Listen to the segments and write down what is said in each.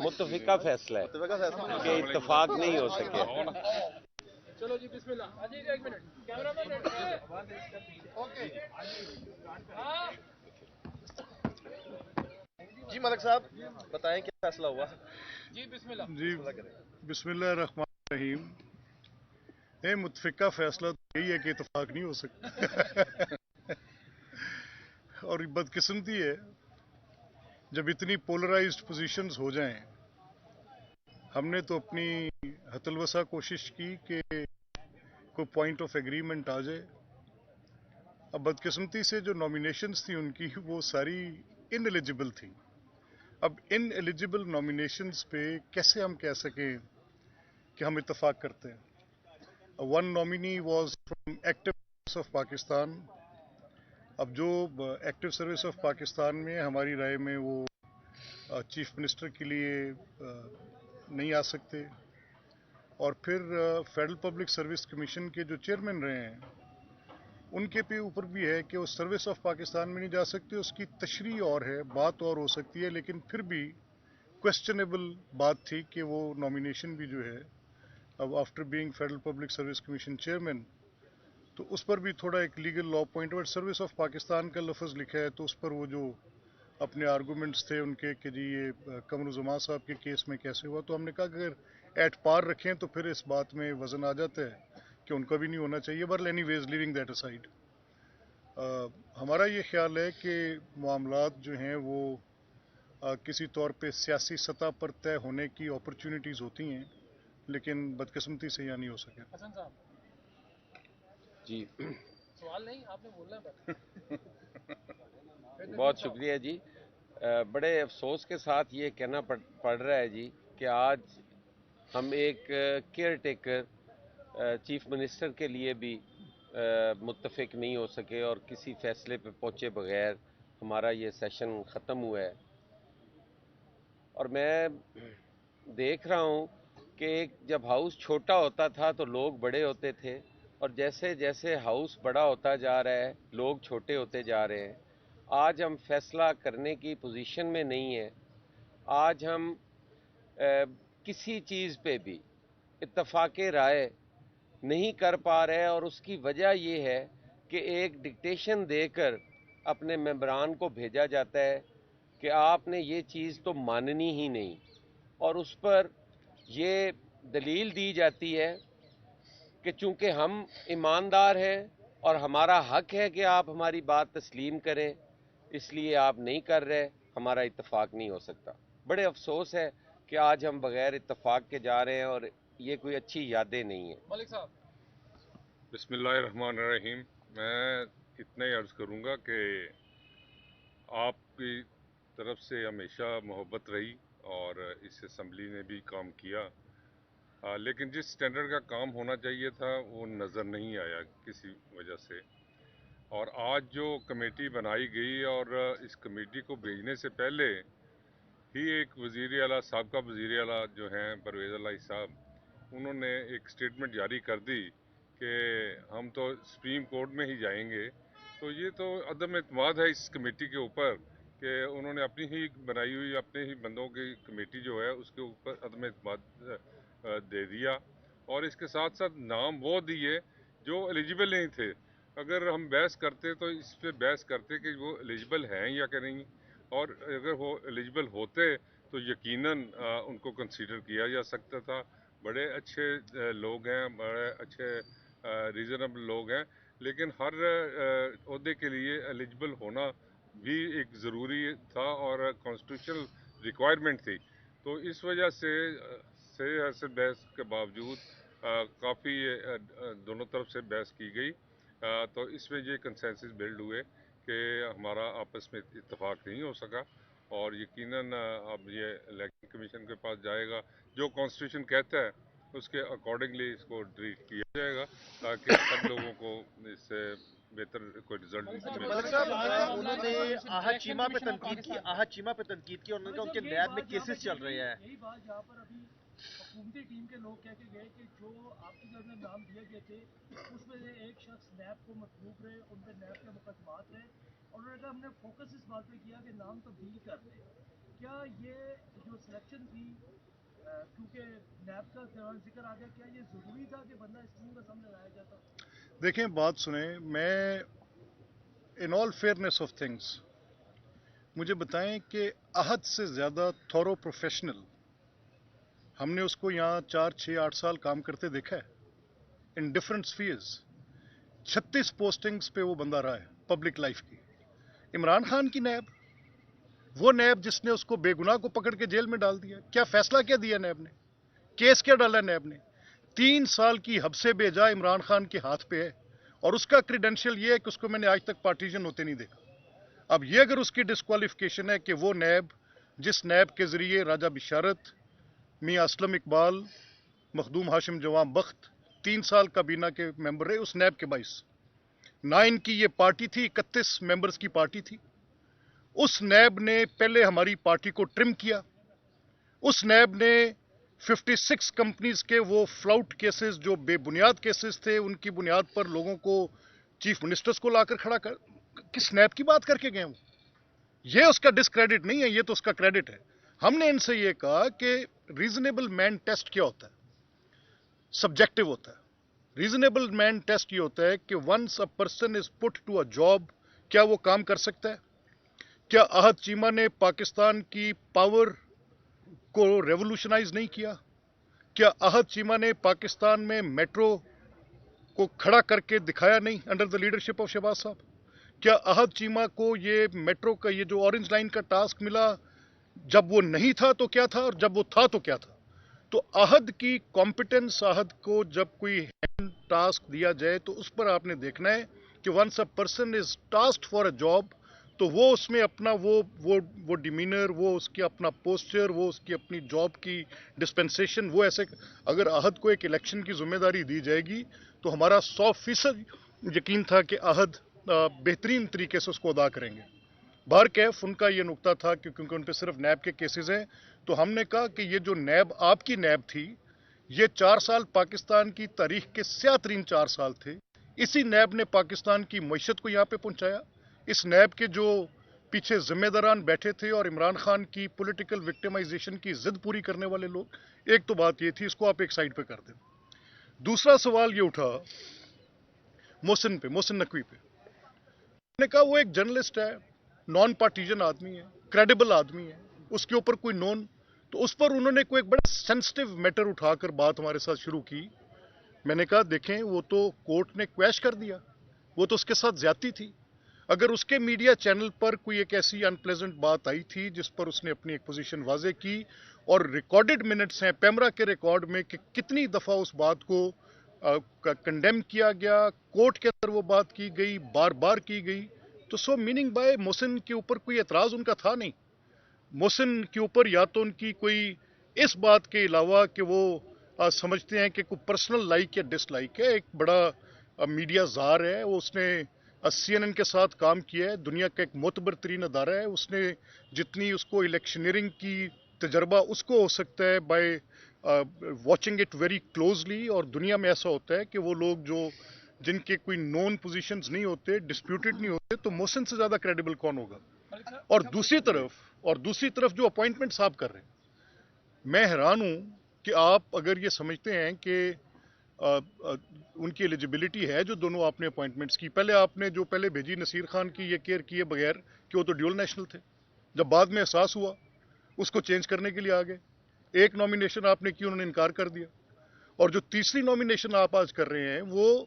मुत्तफिका फैसला है कि इत्तफाक नहीं हो सके। चलो जी बिस्मिल्लाह। अजी एक मिनट कैमरामैन ओके जी मलिक साहब बताएं क्या फैसला हुआ। जी बिस्मिल्लाह। जी बिस्मिल्लाह रहमान रहीम। मुत्तफिका फैसला तो यही है कि इत्तफाक नहीं हो सकता। और बदकिस्मती है जब इतनी पोलराइज्ड पोजीशंस हो जाएं। हमने तो अपनी हतलवसा कोशिश की कि कोई पॉइंट ऑफ एग्रीमेंट आ जाए। अब बदकिस्मती से जो नॉमिनेशंस थी उनकी वो सारी इनएलिजिबल थी। अब इन एलिजिबल नॉमिनेशंस पे कैसे हम कह सकें कि हम इत्तफाक करते हैं। One nominee was from active service of Pakistan. अब जो एक्टिव सर्विस ऑफ पाकिस्तान में हमारी राय में वो चीफ मिनिस्टर के लिए नहीं आ सकते। और फिर फेडरल पब्लिक सर्विस कमीशन के जो चेयरमैन रहे हैं उनके पे ऊपर भी है कि वो सर्विस ऑफ पाकिस्तान में नहीं जा सकते। उसकी तशरीह और है, बात और हो सकती है, लेकिन फिर भी क्वेश्चनेबल बात थी कि वो नॉमिनेशन भी जो है अब after being federal public service commission chairman तो उस पर भी थोड़ा एक लीगल लॉ पॉइंट और सर्विस ऑफ पाकिस्तान का लफ्ज़ लिखा है तो उस पर वो जो अपने आर्गूमेंट्स थे उनके कि जी ये कमरुज़्ज़मान साहब के केस में कैसे हुआ, तो हमने कहा कि अगर एट पार रखें तो फिर इस बात में वज़न आ जाता है कि उनका भी नहीं होना चाहिए। But anyways living that aside, हमारा ये ख्याल है कि मामलात जो हैं वो किसी तौर पे सियासी सतह पर तय होने की अपॉर्चुनिटीज़ होती हैं, लेकिन बदकिस्मती से यहाँ नहीं हो सके। हसन साहब जी सवाल नहीं आपने बोलना है बहुत शुक्रिया जी। बड़े अफसोस के साथ ये कहना पड़ रहा है जी कि आज हम एक केयर टेकर चीफ मिनिस्टर के लिए भी मुत्तफिक नहीं हो सके और किसी फैसले पे पहुंचे बगैर हमारा ये सेशन ख़त्म हुआ है। और मैं देख रहा हूँ कि जब हाउस छोटा होता था तो लोग बड़े होते थे और जैसे जैसे हाउस बड़ा होता जा रहा है लोग छोटे होते जा रहे हैं। आज हम फैसला करने की पोजीशन में नहीं है। आज हम किसी चीज़ पे भी इत्तफाक राय नहीं कर पा रहे और उसकी वजह ये है कि एक डिक्टेशन देकर अपने मेंबरान को भेजा जाता है कि आपने ये चीज़ तो माननी ही नहीं, और उस पर ये दलील दी जाती है कि चूँकि हम ईमानदार हैं और हमारा हक है कि आप हमारी बात तस्लीम करें, इसलिए आप नहीं कर रहे, हमारा इत्तफाक नहीं हो सकता। बड़े अफसोस है कि आज हम बगैर इत्तफाक के जा रहे हैं और ये कोई अच्छी यादें नहीं है। मलिक साहब बिस्मिल्लाहिर्रहमानिर्रहीम। मैं इतना ही अर्ज़ करूँगा कि आपकी तरफ से हमेशा मोहब्बत रही और इस असम्बली ने भी काम किया, लेकिन जिस स्टैंडर्ड का काम होना चाहिए था वो नज़र नहीं आया किसी वजह से। और आज जो कमेटी बनाई गई और इस कमेटी को भेजने से पहले ही एक वज़ीर आला, साबका वज़ीर आला जो हैं परवेज़ इलाही साहब, उन्होंने एक स्टेटमेंट जारी कर दी कि हम तो सुप्रीम कोर्ट में ही जाएंगे। तो ये तो अदम एतमाद है इस कमेटी के ऊपर कि उन्होंने अपनी ही बनाई हुई अपने ही बंदों की कमेटी जो है उसके ऊपर अदम एतमाद दे दिया। और इसके साथ साथ नाम वो दिए जो एलिजिबल नहीं थे। अगर हम बहस करते तो इस पर बहस करते कि वो एलिजिबल हैं या कि नहीं, और अगर वो एलिजिबल होते तो यकीनन उनको कंसीडर किया जा सकता था। बड़े अच्छे लोग हैं, बड़े अच्छे रीज़नेबल लोग हैं, लेकिन हर ओहदे के लिए एलिजिबल होना भी एक ज़रूरी था और कॉन्स्टिट्यूशनल रिक्वायरमेंट थी। तो इस वजह से सही बहस के बावजूद काफ़ी दोनों तरफ से बहस की गई। तो इसमें ये कंसेंसस बिल्ड हुए कि हमारा आपस में इत्तेफाक नहीं हो सका, और यकीनन अब ये इलेक्शन कमीशन के पास जाएगा, जो कॉन्स्टिट्यूशन कहता है उसके अकॉर्डिंगली इसको ट्रीट किया जाएगा ताकि सब लोगों को इससे बेहतर कोई रिजल्ट मिल मलिक साहब उन्होंने आहत चीमा पे तनकीद की, और उन्होंने कहा उनके नैब में केसेस चल रहे हैं। यही बात जहाँ पर अभी हुकूमती टीम के लोग कह के गए कि जो आपकी जो नाम दिए गए थे उसमें से एक शख्स नैब को मतलूब रहे, उन पर नैब के मुकदमात रहे, और उन्होंने कहा हमने फोकस इस बात पे किया कि नाम तब्दील कर दें। کیا یہ جو سلیکشن تھی کیونکہ نیب کا ذکر آ گیا، کیا یہ ضروری تھا کہ بندہ اس ٹیم کا سامنے لایا جاتا؟ دیکھیں بات سنیں، میں ان آل فیئرنیس آف تھنگس مجھے بتائیں کہ عہد سے زیادہ تھورو پروفیشنل ہم نے اس کو یہاں 4 6 8 سال کام کرتے دیکھا ہے ان ڈفرنٹ سفیئرز. 36 پوسٹنگز پہ وہ بندہ رہا ہے پبلک لائف کی. عمران خان کی نیب، وہ نیب جس نے اس کو بے گناہ کو پکڑ کے جیل میں ڈال دیا، کیا فیصلہ کیا دیا نیب نے؟ کیس کیا ڈالا نیب نے؟ 3 سال کی حبس بے جا عمران خان کے ہاتھ پہ ہے، اور اس کا کریڈینشیل یہ ہے کہ اس کو میں نے آج تک پارٹیشن ہوتے نہیں دیکھا. اب یہ اگر اس کی ڈسکوالیفیکیشن ہے کہ وہ نیب جس نیب کے ذریعے راجہ بشارت، میاں اسلم اقبال، مخدوم ہاشم جوان بخت 3 سال کابینہ کے ممبر رہے، اس نیب کے باعث 9 کی یہ پارٹی تھی، 31 ممبرز کی پارٹی تھی. اس نیب نے پہلے ہماری پارٹی کو ٹرم کیا. اس نیب نے 56 کمپنیز کے وہ فلاؤٹ کیسز جو بے بنیاد کیسز تھے، ان کی بنیاد پر لوگوں کو چیف منسٹرز کو لا کر کھڑا کر. کس نیب کی بات کر کے گئے وہ؟ یہ اس کا ڈسکریڈٹ نہیں ہے، یہ تو اس کا کریڈٹ ہے. ہم نے ان سے یہ کہا کہ ریزنیبل مین ٹیسٹ کیا ہوتا ہے؟ سبجیکٹو ہوتا ہے. ریزنیبل مین ٹیسٹ یہ ہوتا ہے کہ once a person is put to a job, کیا وہ کام کر سکتا ہے؟ کیا عہد چیمہ نے پاکستان کی پاور کو ریولوشنائز نہیں کیا؟ کیا عہد چیمہ نے پاکستان میں میٹرو کو کھڑا کر کے دکھایا نہیں under the leadership of Shahbaz صاحب؟ کیا عہد چیمہ کو یہ میٹرو کا یہ جو اورنج لائن کا ٹاسک ملا، جب وہ نہیں تھا تو کیا تھا اور جب وہ تھا تو کیا تھا؟ تو عہد کی کمپٹنس، عہد کو جب کوئی ہینڈ ٹاسک دیا جائے تو اس پر آپ نے دیکھنا ہے کہ once a person is tasked for a job تو وہ اس میں اپنا وہ ڈیمینر، وہ اس کی اپنا پوسچر، وہ اس کی اپنی جاب کی ڈسپنسیشن، وہ ایسے اگر عہد کو ایک الیکشن کی ذمہ داری دی جائے گی تو ہمارا 100% یقین تھا کہ عہد بہترین طریقے سے اس کو ادا کریں گے. بہرکیف ان کا یہ نقطہ تھا کہ کیونکہ ان پہ صرف نیب کے کیسز ہیں، تو ہم نے کہا کہ یہ جو نیب آپ کی نیب تھی، یہ 4 سال پاکستان کی تاریخ کے سیاہ ترین 4 سال تھے. اسی نیب نے پاکستان کی معیشت کو یہاں پہ پہنچایا. اس نیب کے جو پیچھے ذمہ داران بیٹھے تھے اور عمران خان کی پولیٹیکل وکٹمائزیشن کی ضد پوری کرنے والے لوگ، ایک تو بات یہ تھی، اس کو آپ ایک سائڈ پہ کر دیں. دوسرا سوال یہ اٹھا محسن نقوی پہ. میں نے کہا وہ ایک جرنلسٹ ہے، نان پارٹیجن آدمی ہے، کریڈیبل آدمی ہے، اس کے اوپر کوئی نون، تو اس پر انہوں نے کوئی ایک بڑا سینسٹیو میٹر اٹھا کر بات ہمارے ساتھ شروع کی. میں نے کہا دیکھیں وہ تو کورٹ نے کویش کر دیا، وہ تو اس کے ساتھ زیادتی تھی. اگر اس کے میڈیا چینل پر کوئی ایک ایسی ان پلیزنٹ بات آئی تھی جس پر اس نے اپنی ایک پوزیشن واضح کی، اور ریکارڈڈ منٹس ہیں پیمرا کے ریکارڈ میں کہ کتنی دفعہ اس بات کو کنڈیم کیا گیا، کورٹ کے اندر وہ بات کی گئی، بار بار کی گئی، تو سو میننگ بائی محسن کے اوپر کوئی اعتراض ان کا تھا نہیں. محسن کے اوپر یا تو ان کی کوئی اس بات کے علاوہ کہ وہ سمجھتے ہیں کہ کوئی پرسنل لائک یا ڈس لائک ہے، ایک بڑا میڈیا زار ہے، وہ اس نے CNN کے ساتھ کام کیا ہے، دنیا کا ایک معتبر ترین ادارہ ہے، اس نے جتنی اس کو الیکشنئرنگ کی تجربہ اس کو ہو سکتا ہے by watching it very closely. اور دنیا میں ایسا ہوتا ہے کہ وہ لوگ جن کے کوئی نون پوزیشنز نہیں ہوتے، ڈسپیوٹڈ نہیں ہوتے، تو محسن سے زیادہ کریڈیبل کون ہوگا؟ اور دوسری طرف جو اپوائنٹمنٹس آپ کر رہے ہیں، میں حیران ہوں کہ آپ اگر یہ سمجھتے ہیں کہ ان کی ایلیجیبلٹی ہے جو دونوں آپ نے اپوائنٹمنٹس کی، پہلے آپ نے جو پہلے بھیجی نصیر خان کی یہ کیئر کیے بغیر کہ وہ تو ڈیول نیشنل تھے، جب بعد میں احساس ہوا اس کو چینج کرنے کے لیے آ گئے. ایک نامینیشن آپ نے کی، انہوں نے انکار کر دیا. اور جو تیسری نامینیشن آپ آج کر رہے ہیں وہ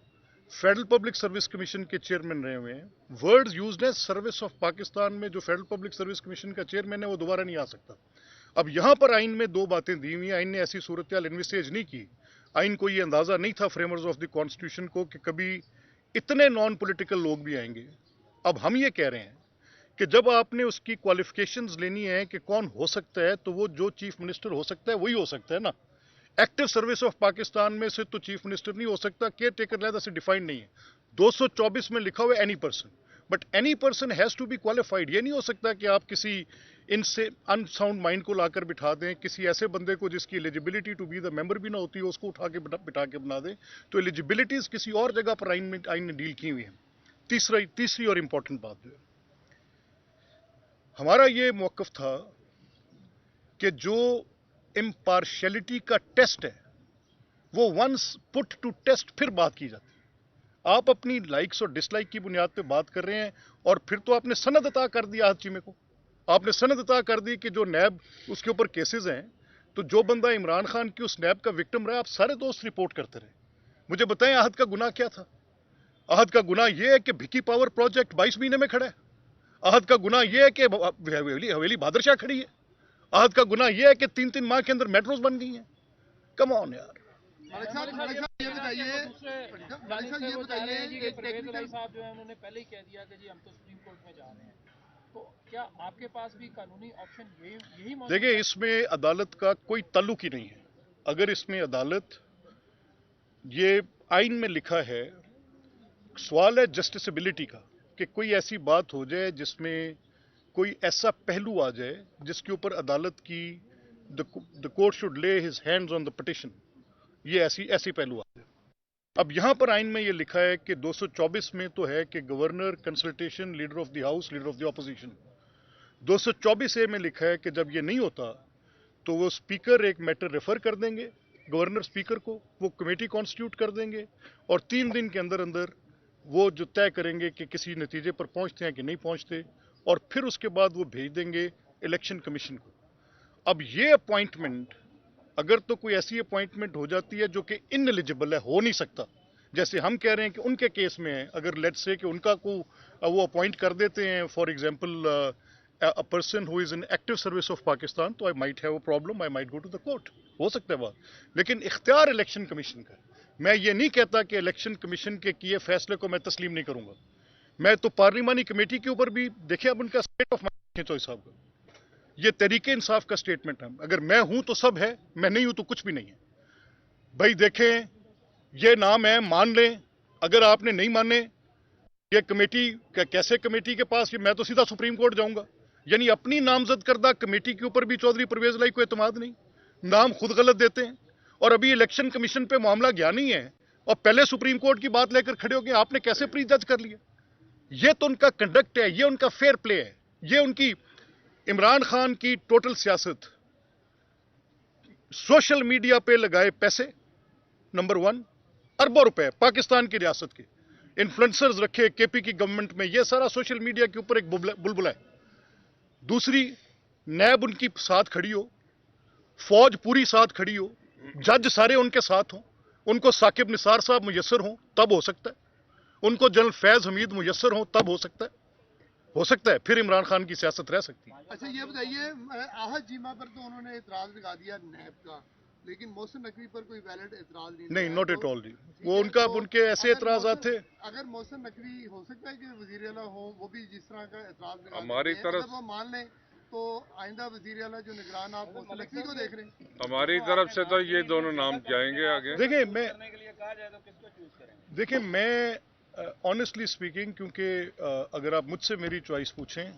فیڈرل پبلک سروس کمیشن کے چیئرمین رہے ہوئے ہیں. ورڈز یوزڈ ہیں سروس آف پاکستان میں، جو فیڈرل پبلک سروس کمیشن کا چیئرمین ہے وہ دوبارہ نہیں آ سکتا. اب یہاں پر آئین میں 2 باتیں دی ہوئی ہیں، آئین نے ایسی صورتحال انویسیج نہیں کی. آئین کو یہ اندازہ نہیں تھا فریمرز آف دی کانسٹیٹیوشن کو کہ کبھی اتنے نان پولیٹیکل لوگ بھی آئیں گے. اب ہم یہ کہہ رہے ہیں کہ جب آپ نے اس کی کوالیفیکیشنز لینی ہے کہ کون ہو سکتا ہے، تو وہ جو چیف منسٹر ہو سکتا ہے وہی ہو سکتا ہے نا. ایکٹیو سروس آف پاکستان میں سے تو چیف منسٹر نہیں ہو سکتا، کیئر ٹیکر لہذا سے ڈیفائنڈ نہیں ہے. 224 میں لکھا ہوا ہے any person, but any person has to be qualified. یہ نہیں ہو سکتا کہ آپ کسی ان سے ان ساؤنڈ مائنڈ کو لا کر بٹھا دیں، کسی ایسے بندے کو جس کی ایلیجیبلٹی ٹو بی دا ممبر بھی نہ ہوتی ہے اس کو اٹھا کے بٹھا کے بنا دیں. تو ایلیجیبلٹیز کسی اور جگہ پر آئین نے ڈیل کی ہوئی ہیں. تیسری اور امپورٹنٹ بات جو ہے، ہمارا یہ موقف تھا कि जो इम्पार्शियलिटी का टेस्ट है वो वंस पुट टू टेस्ट फिर बात की जाती है। आप अपनी लाइक्स और डिसलाइक की बुनियाद पे बात कर रहे हैं और फिर तो आपने सनद अता कर दी आहत चीमे को। आपने सनद अता कर दी कि जो नैब उसके ऊपर केसेस हैं, तो जो बंदा इमरान खान की उस नैब का विक्टिम रहा, आप सारे दोस्त रिपोर्ट करते रहे। मुझे बताएं आहत का गुनाह क्या था? आहत का गुनाह यह है कि भिकी पावर प्रोजेक्ट 22 महीने में खड़ा है। आहत का गुनाह यह है कि हवेली बादरशाह खड़ी है। आहत का गुनाह यह है कि 3-3 माह के अंदर मेट्रोज बन गई हैं। कम ऑन यार। मलिक साहब ये बताइए कि परवेज इलाही साहब जो है उन्होंने पहले ही कह दिया कि जी हम तो सुप्रीम कोर्ट में जा रहे हैं, तो क्या आपके पास भी कानूनी ऑप्शन यही मौजूद है? देखिए, इसमें अदालत का कोई ताल्लुक ही नहीं है। अगर इसमें अदालत, ये आइन में लिखा है, सवाल है जस्टिसबिलिटी का, कि कोई ऐसी बात हो जाए जिसमें कोई ऐसा पहलू आ जाए जिसके ऊपर अदालत की द कोर्ट शुड ले his hands on the petition, ये ऐसी पहलू आ जाए। अब यहां पर आइन में ये लिखा है कि 224 में तो है कि governor consultation, leader of the house, leader of the opposition. 224A में लिखा है कि जब ये नहीं होता तो वो स्पीकर एक मैटर रेफर कर देंगे गवर्नर स्पीकर को, वो कमेटी कॉन्स्टिट्यूट कर देंगे और 3 दिन के अंदर अंदर वो जो तय करेंगे कि किसी नतीजे पर पहुंचते हैं कि नहीं पहुंचते, और फिर उसके बाद वो भेज देंगे इलेक्शन कमीशन को। अब ये अपॉइंटमेंट, अगर तो कोई ऐसी अपॉइंटमेंट हो जाती है जो कि इनएलिजिबल है, हो नहीं सकता, जैसे हम कह रहे हैं कि उनके केस में है, अगर लेट्स से कि उनका को वो अपॉइंट कर देते हैं, for example a person who is in active service of Pakistan, तो I might have a problem, I might go to the court, हो सकता है बात। लेकिन इख्तियार इलेक्शन कमीशन का, मैं ये नहीं कहता कि इलेक्शन कमीशन के किए फैसले को मैं तस्लीम नहीं करूंगा। मैं तो पार्लिमानी कमेटी के ऊपर भी देखिए, अब उनका स्टेट ऑफ माइंड चौधरी साहब का, ये तहरीके इंसाफ का स्टेटमेंट है, अगर मैं हूं तो सब है, मैं नहीं हूं तो कुछ भी नहीं है। भाई देखें, ये नाम है, मान लें, अगर आपने नहीं माने, ये कमेटी कैसे कमेटी के पास, मैं तो सीधा सुप्रीम कोर्ट जाऊंगा। यानी अपनी नामजद करदा कमेटी के ऊपर भी चौधरी परवेज इलाही को एतमाद नहीं, नाम खुद गलत देते हैं। और अभी इलेक्शन कमीशन पे मामला गया नहीं है और पहले सुप्रीम कोर्ट की बात लेकर खड़े हो गए, आपने कैसे प्री जज कर लिया? ये तो उनका कंडक्ट है, ये उनका फेयर प्ले है, ये उनकी इमरान खान की टोटल सियासत। सोशल मीडिया पे लगाए पैसे, नंबर 1, अरबों रुपए पाकिस्तान की रियासत के, इन्फ्लुएंसर्स रखे केपी की गवर्नमेंट में, ये सारा सोशल मीडिया के ऊपर एक बुलबुला है। दूसरी, नैब उनकी साथ खड़ी हो, फौज पूरी साथ खड़ी हो, जज सारे उनके साथ हों, उनको साकिब निसार साहब मुयस्सर हों तब हो सकता है, उनको जनरल फैज हमीद मुयस्सर हों तब हो सकता है, फिर इमरान खान की सियासत रह सकती है। अच्छा ये बताइए, आहत चीमा पर तो उन्होंने एतराज लगा दिया नैब का, लेकिन मोहसिन नकवी पर कोई वैलिड एतराज नहीं, नॉट एट ऑल जी, वो उनके ऐसे एतराजात थे। अगर मोहसिन नकवी हो सकता है कि वजीर आला हो, वो भी जिस तरह का एतराज लगा हमारी तरफ वो मान लें, तो आइंदा वजीर आला जो निगरान आप मोहसिन नकवी को देख रहे हैं। हमारी तरफ से तो ये दोनों नाम जाएंगे आगे। देखिए मैं ऑनेस्टली स्पीकिंग, क्योंकि अगर आप मुझसे मेरी चॉइस पूछें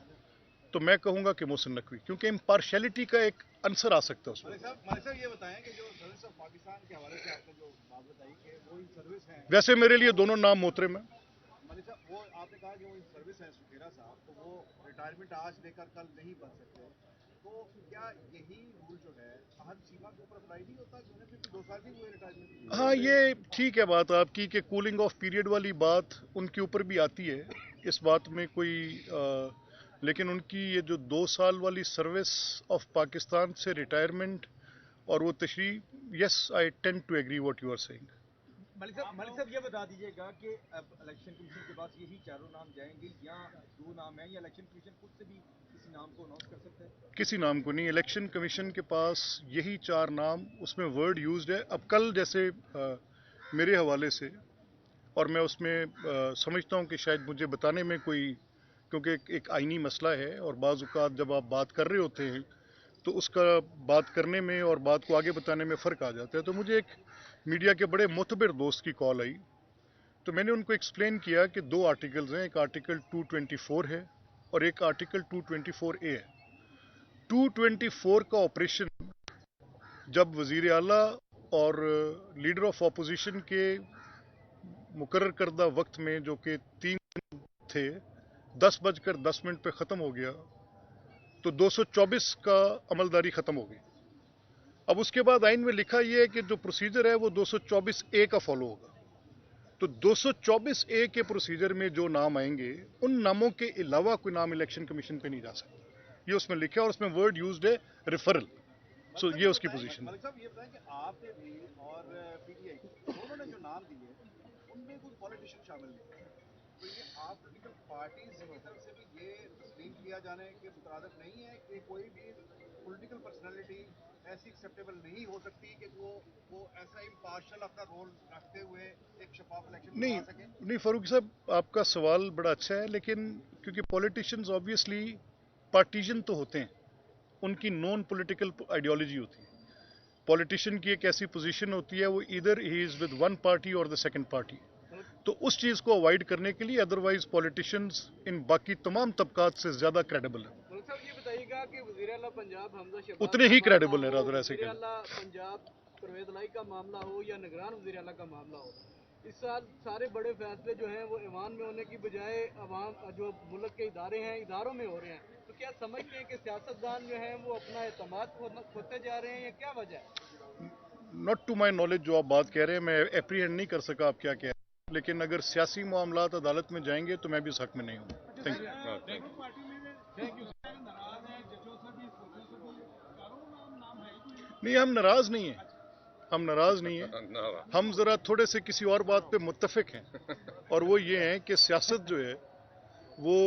तो मैं कहूंगा कि मोहसिन नकवी, क्योंकि इम्पार्शियलिटी का एक आंसर आ सकता है उसमें। मलिक साहब ये बताएं कि जो सर्विस ऑफ पाकिस्तान के हवाले से आपने जो बात बताई कि वो इन सर्विस हैं, वैसे मेरे लिए दोनों नाम मोहतरम है। मलिक साहब वो आपने कहा कि वो इन सर्विस हैं सुखेरा साहब, तो वो रिटायरमेंट आज लेकर कल नहीं बन सकते, तो क्या यही रूल जो है आहत चीमा के ऊपर अप्लाई नहीं होता, जो है 2 साल भी हुए रिटायरमेंट? हाँ, ये ठीक है बात आपकी कि कूलिंग ऑफ पीरियड वाली बात उनके ऊपर भी आती है, इस बात में कोई लेकिन उनकी ये जो 2 साल वाली सर्विस ऑफ पाकिस्तान से रिटायरमेंट और वो तशरी, yes I tend to agree what you are saying. Malik साहब ये बता दीजिएगा कि अब इलेक्शन कमीशन के पास यही चारों नाम जाएंगे या 2 नाम हैं, या इलेक्शन कमीशन खुद से भी किसी नाम को अनाउंस कर सकता है? किसी नाम को नहीं, इलेक्शन कमीशन के पास यही 4 नाम, उसमें वर्ड यूज्ड है। अब कल जैसे मेरे हवाले से, और मैं उसमें समझता हूँ कि शायद मुझे बताने में कोई, क्योंकि एक आईनी मसला है और बाज़ औक़ात जब आप बात कर रहे होते हैं तो उसका बात करने में और बात को आगे बताने में फ़र्क आ जाता है। तो मुझे एक मीडिया के बड़े मोतबर दोस्त की कॉल आई, तो मैंने उनको एक्सप्लेन किया कि 2 आर्टिकल्स हैं, एक आर्टिकल 224 है और एक आर्टिकल 224A है। 224 का ऑपरेशन जब वज़ीर आला और लीडर ऑफ अपोजिशन के मुकर्रर करदा वक्त में, जो कि 3 थे, 10:10 पे ख़त्म हो गया, तो 224 का अमलदारी खत्म हो गई। अब उसके बाद आइन में लिखा यह है कि जो प्रोसीजर है वो 224A का फॉलो होगा। तो 224A के प्रोसीजर में जो नाम आएंगे उन नामों के अलावा कोई नाम इलेक्शन कमीशन पे नहीं जा सकता, ये उसमें लिखा है, और उसमें वर्ड यूज्ड है रेफरल। सो ये उसकी पोजीशन है। मलिक साहब ये बताएं कि आपने भी और पीटीआई दोनों ने जो नाम दिए उनमें कोई पॉलिटिशियन शामिल नहीं, तो ये आप पॉलिटिकल पार्टीज की तरफ से भी ये तस्लीम किया जाने के मुताबिक नहीं है कि कोई भी पॉलिटिकल पर्सनालिटी ऐसी एक्सेप्टेबल नहीं हो सकती कि वो ऐसा इम्पार्शल अपना रोल रखते हुए एक शफाफ इलेक्शन नहीं करवा सके? नहीं फारूक साहब, आपका सवाल बड़ा अच्छा है, लेकिन क्योंकि पॉलिटिशियंस ऑब्वियसली पार्टीजन तो होते हैं, उनकी नॉन पॉलिटिकल आइडियोलॉजी होती है। पॉलिटिशियन की एक ऐसी पोजीशन होती है, वो इधर he is with one party और द सेकंड पार्टी, तो उस चीज को अवॉइड करने के लिए अदरवाइज पॉलिटिशियंस इन बाकी तमाम तबकात से ज्यादा क्रेडिबल है। मलिक साहब ये बताइएगा कि वज़ीर आला पंजाब हमजा शहबाज उतने ही का credible मामला है, हो, रादर ऐसे वज़ीर कहें। आला पंजाब परवेज लाई का मामला हो या निगरान वज़ीर आला का मामला हो, इस साल सारे बड़े फैसले जो हैं वो ईवान में होने की बजाय अवाम जो मुल्क के इदारे हैं इदारों में हो रहे हैं, तो क्या समझते हैं कि सियासतदान जो हैं वो अपना एतमाद खोते जा रहे हैं या क्या वजह है? नॉट टू माई नॉलेज जो आप बात कह रहे हैं, मैं एप्रीहेंड नहीं कर सका आप क्या कह रहे हैं, लेकिन अगर सियासी मामलात अदालत में जाएंगे तो मैं भी इस हक में नहीं हूँ। Thank you. नहीं, हम नाराज नहीं हैं, हम नाराज नहीं हैं, हम जरा थोड़े से किसी और बात पे मुत्तफिक हैं, और वो ये है कि सियासत जो है वो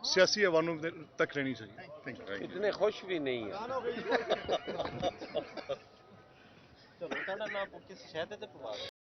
सियासी अवानों तक रहनी चाहिए। Thank you. इतने खुश भी नहीं है। चलो, ਤੁਹਾਡਾ ਨਾਮ ਕਿਸ ਸ਼ਹਿਰ ਤੇ ਪਵਾ